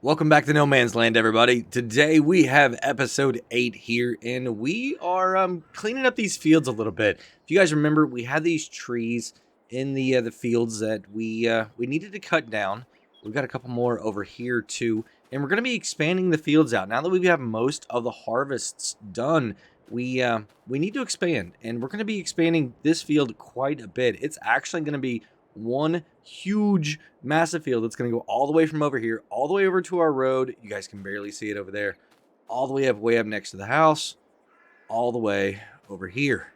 Welcome back to No Man's Land, everybody. Today we have episode 8 here, and we are cleaning up these fields a little bit. If you guys remember, we had these trees in the fields that we needed to cut down. We've got a couple more over here too, and we're going to be expanding the fields out. Now that we have most of the harvests done, we need to expand, and we're going to be expanding this field quite a bit. It's actually going to be one huge massive field that's going to go all the way from over here all the way over to our road. You guys can barely see it over there, all the way up next to the house, all the way over here.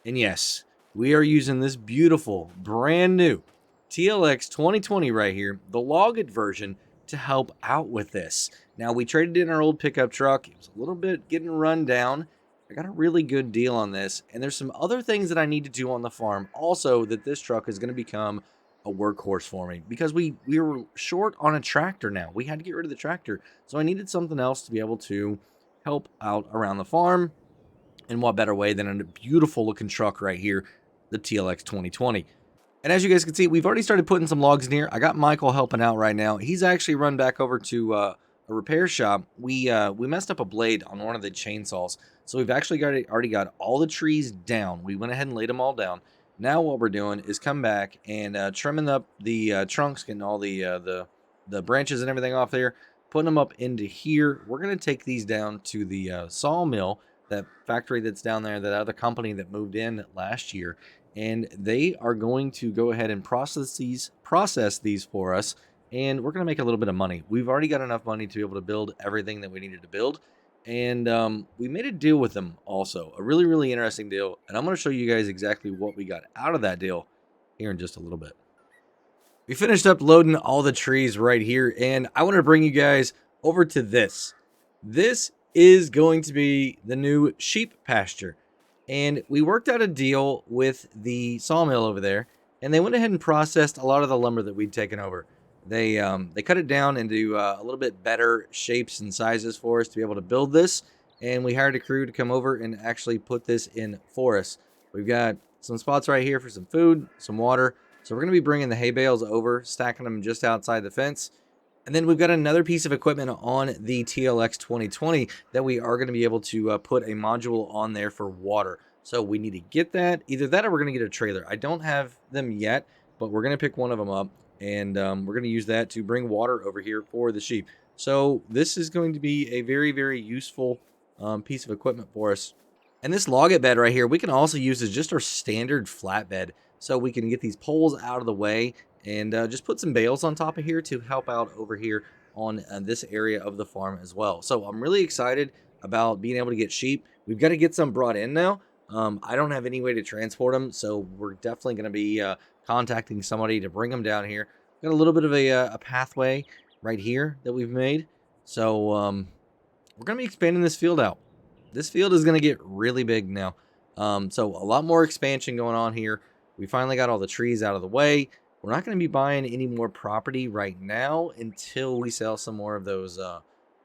And yes, we are using this beautiful brand new TLX 2020 right here, the logged version, to help out with this. Now, we traded in our old pickup truck. It was a little bit getting run down. I got a really good deal on this, and there's some other things that I need to do on the farm also, that this truck is going to become a workhorse for me, because we were short on a tractor. Now we had to get rid of the tractor, so I needed something else to be able to help out around the farm. And what better way than a beautiful looking truck right here, the TLX 2020. And as you guys can see, we've already started putting some logs in here. I got Michael helping out right now. He's actually run back over to a repair shop. We messed up a blade on one of the chainsaws, so we've actually already got all the trees down. We went ahead and laid them all down. Now what we're doing is come back and trimming up the trunks, getting all the branches and everything off there, putting them up into here. We're gonna take these down to the sawmill, that factory that's down there, that other company that moved in last year, and they are going to go ahead and process these for us, and we're going to make a little bit of money. We've already got enough money to be able to build everything that we needed to build, and we made a deal with them also, a really interesting deal, and I'm going to show you guys exactly what we got out of that deal here in just a little bit. We finished up loading all the trees right here, and I want to bring you guys over to this. This is going to be the new sheep pasture. And we worked out a deal with the sawmill over there, and they went ahead and processed a lot of the lumber that we'd taken over. They cut it down into a little bit better shapes and sizes for us to be able to build this, and we hired a crew to come over and actually put this in for us. We've got some spots right here for some food, some water, so we're going to be bringing the hay bales over, stacking them just outside the fence. And then we've got another piece of equipment on the TLX 2020 that we are going to be able to put a module on there for water. So we need to get that. Either that or we're going to get a trailer. I don't have them yet, but we're going to pick one of them up, and we're going to use that to bring water over here for the sheep. So this is going to be a very useful piece of equipment for us. And this logget bed right here, we can also use as just our standard flatbed. So we can get these poles out of the way and just put some bales on top of here to help out over here on this area of the farm as well. So I'm really excited about being able to get sheep. We've got to get some brought in now. I don't have any way to transport them, so we're definitely going to be contacting somebody to bring them down here. Got a little bit of a pathway right here that we've made. So we're going to be expanding this field out. This field is going to get really big now. So a lot more expansion going on here. We finally got all the trees out of the way. We're not going to be buying any more property right now until we sell some more of those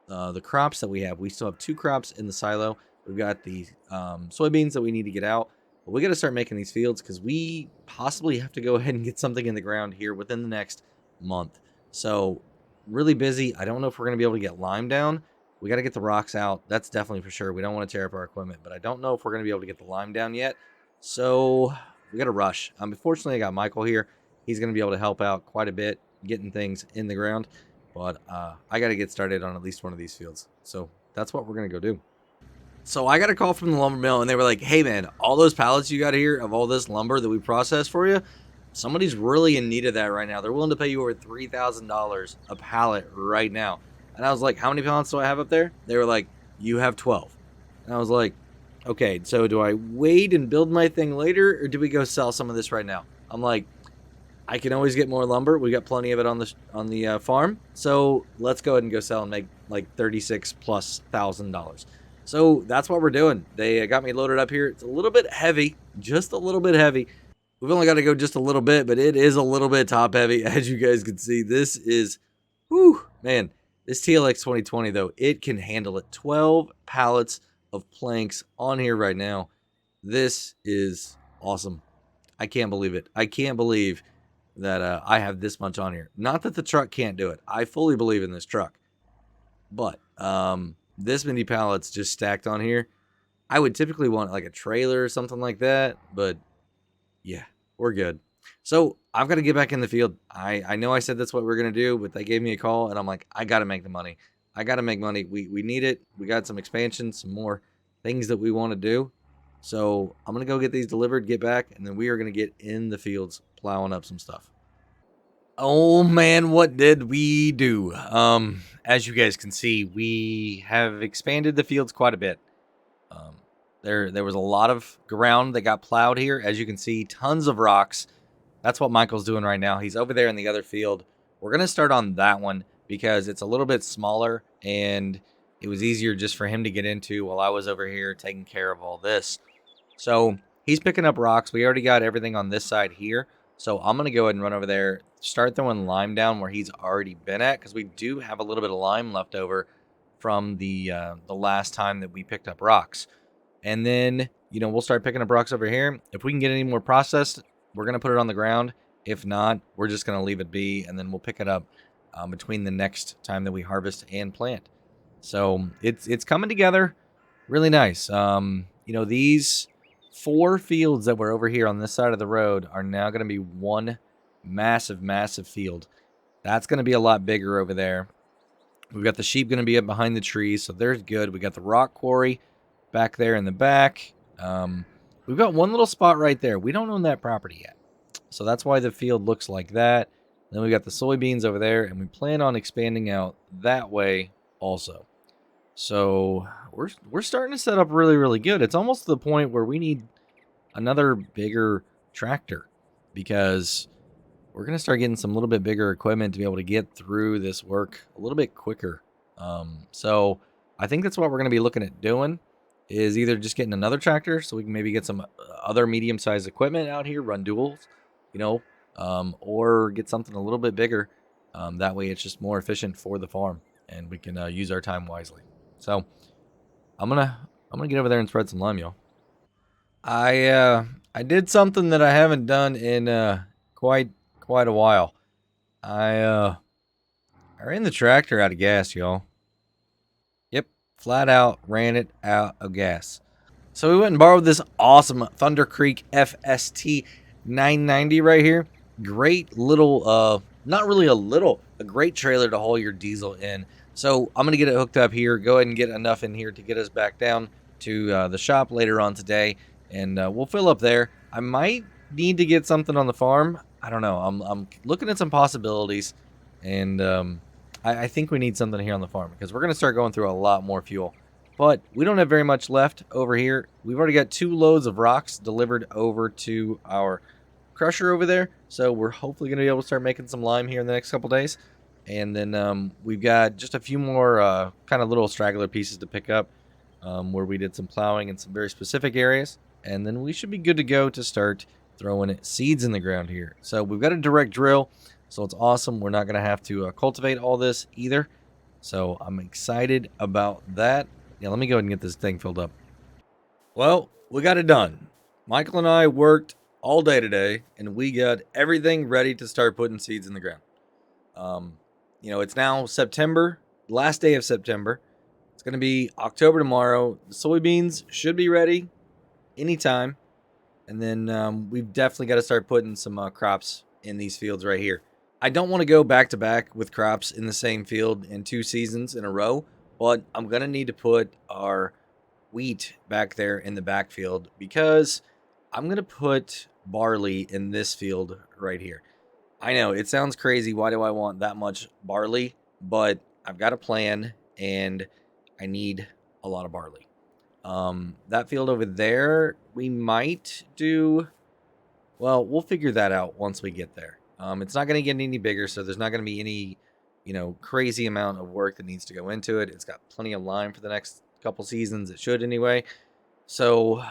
the crops that we have. We still have 2 crops in the silo. We've got the soybeans that we need to get out. But we got to start making these fields because we possibly have to go ahead and get something in the ground here within the next month. So really busy. I don't know if we're going to be able to get lime down. We got to get the rocks out. That's definitely for sure. We don't want to tear up our equipment, but I don't know if we're going to be able to get the lime down yet. So we got to rush. Fortunately, I got Michael here. He's going to be able to help out quite a bit getting things in the ground. But I got to get started on at least one of these fields. So that's what we're going to go do. So I got a call from the lumber mill, and they were like, hey, man, all those pallets you got here of all this lumber that we processed for you, somebody's really in need of that right now. They're willing to pay you over $3,000 a pallet right now. And I was like, how many pallets do I have up there? They were like, you have 12. And I was like, okay, so do I wait and build my thing later, or do we go sell some of this right now? I'm like, I can always get more lumber. We got plenty of it on the farm. So let's go ahead and go sell and make like $36,000+. So that's what we're doing. They got me loaded up here. It's a little bit heavy, just a little bit heavy. We've only got to go just a little bit, but it is a little bit top heavy. As you guys can see, this is, whew, man, this TLX 2020 though, it can handle it. 12 pallets of planks on here right now. This is awesome. I can't believe it. I can't believe that I have this much on here. Not that the truck can't do it. I fully believe in this truck. But this many pallets just stacked on here, I would typically want like a trailer or something like that, but yeah, we're good. So I've got to get back in the field. I know I said that's what we're gonna do, but they gave me a call and I'm like, I gotta make the money. I gotta make money. We need it. We got some expansion, some more things that we want to do. So I'm gonna go get these delivered, get back, and then we are gonna get in the fields plowing up some stuff. Oh man, what did we do? As you guys can see, we have expanded the fields quite a bit. Um, there was a lot of ground that got plowed here. As you can see, tons of rocks. That's what Michael's doing right now. He's over there in the other field. We're gonna start on that one because it's a little bit smaller and it was easier just for him to get into while I was over here taking care of all this. So he's picking up rocks. We already got everything on this side here. So I'm going to go ahead and run over there, start throwing lime down where he's already been at, because we do have a little bit of lime left over from the last time that we picked up rocks. And then, we'll start picking up rocks over here. If we can get any more processed, we're going to put it on the ground. If not, we're just going to leave it be, and then we'll pick it up between the next time that we harvest and plant. So it's coming together really nice. These 4 fields that were over here on this side of the road are now going to be one massive, massive field. That's going to be a lot bigger over there. We've got the sheep going to be up behind the trees, so there's good. We got the rock quarry back there in the back. We've got one little spot right there. We don't own that property yet, so that's why the field looks like that. Then we got the soybeans over there, and we plan on expanding out that way also. So we're starting to set up really, really good. It's almost to the point where we need another bigger tractor because we're going to start getting some little bit bigger equipment to be able to get through this work a little bit quicker. So I think that's what we're going to be looking at doing is either just getting another tractor so we can maybe get some other medium-sized equipment out here, run duals, or get something a little bit bigger. That way it's just more efficient for the farm and we can use our time wisely. So I'm gonna get over there and spread some lime, y'all. I did something that I haven't done in quite a while. I ran the tractor out of gas, y'all. Yep, flat out ran it out of gas. So we went and borrowed this awesome Thunder Creek FST 990 right here. Great little, not really a great trailer to haul your diesel in. So I'm going to get it hooked up here. Go ahead and get enough in here to get us back down to the shop later on today. And we'll fill up there. I might need to get something on the farm. I don't know. I'm looking at some possibilities. And I think we need something here on the farm because we're going to start going through a lot more fuel. But we don't have very much left over here. We've already got 2 loads of rocks delivered over to our crusher over there. So we're hopefully going to be able to start making some lime here in the next couple days. And then we've got just a few more kind of little straggler pieces to pick up where we did some plowing in some very specific areas. And then we should be good to go to start throwing seeds in the ground here. So we've got a direct drill. So it's awesome. We're not going to have to cultivate all this either. So I'm excited about that. Yeah, let me go ahead and get this thing filled up. Well, we got it done. Michael and I worked all day today, and we got everything ready to start putting seeds in the ground. It's now September, last day of September. It's going to be October tomorrow. The soybeans should be ready anytime. And then we've definitely got to start putting some crops in these fields right here. I don't want to go back to back with crops in the same field in 2 seasons in a row, but I'm going to need to put our wheat back there in the backfield because I'm going to put barley in this field right here. I know it sounds crazy. Why do I want that much barley? But I've got a plan and I need a lot of barley. That field over there, we might do. Well, we'll figure that out once we get there. It's not going to get any bigger, so there's not going to be any, crazy amount of work that needs to go into it. It's got plenty of lime for the next couple seasons. It should anyway. So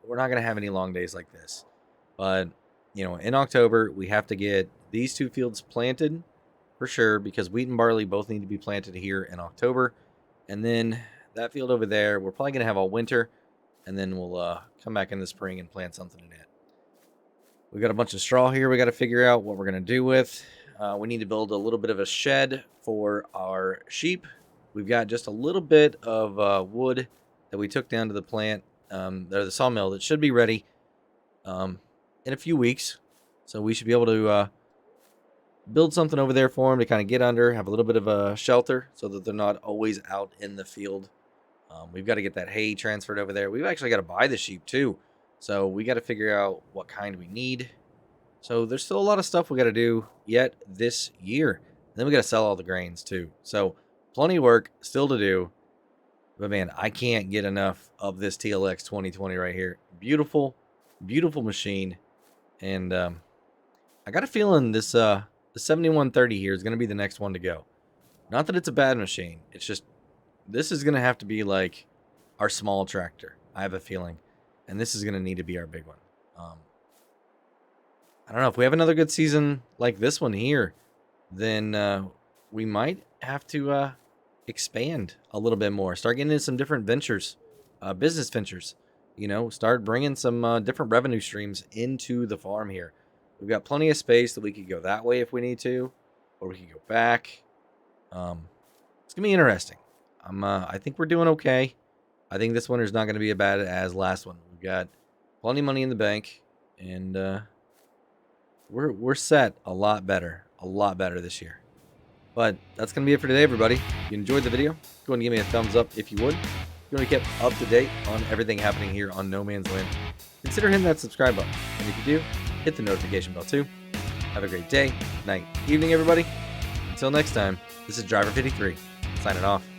we're not going to have any long days like this. But, in October, we have to get these 2 fields planted for sure because wheat and barley both need to be planted here in October. And then that field over there, we're probably going to have all winter. And then we'll come back in the spring and plant something in it. We got a bunch of straw here we got to figure out what we're going to do with. We need to build a little bit of a shed for our sheep. we've got just a little bit of wood that we took down to the plant, or the sawmill, that should be ready in a few weeks. So we should be able to build something over there for them to kind of get under, have a little bit of a shelter so that they're not always out in the field. We've got to get that hay transferred over there. We've actually got to buy the sheep too. So we got to figure out what kind we need. So there's still a lot of stuff we got to do yet this year. And then we got to sell all the grains too. So plenty of work still to do. But man, I can't get enough of this TLX 2020 right here. Beautiful, beautiful machine. And I got a feeling this the 7130 here is going to be the next one to go. Not that it's a bad machine. It's just this is going to have to be like our small tractor, I have a feeling. And this is going to need to be our big one. I don't know. If we have another good season like this one here, then we might have to expand a little bit more. Start getting into some different ventures, business ventures. You know, start bringing some different revenue streams into the farm here. We've got plenty of space that we could go that way if we need to, or we could go back. It's going to be interesting. I think we're doing okay. I think this winter's not going to be as bad as last one. We've got plenty of money in the bank, and we're set a lot better this year. But that's going to be it for today, everybody. If you enjoyed the video, go ahead and give me a thumbs up if you would. If you want to keep up to date on everything happening here on No Man's Land, consider hitting that subscribe button. And if you do, hit the notification bell too. Have a great day, night, evening, everybody. Until next time, this is Driver 53, signing off.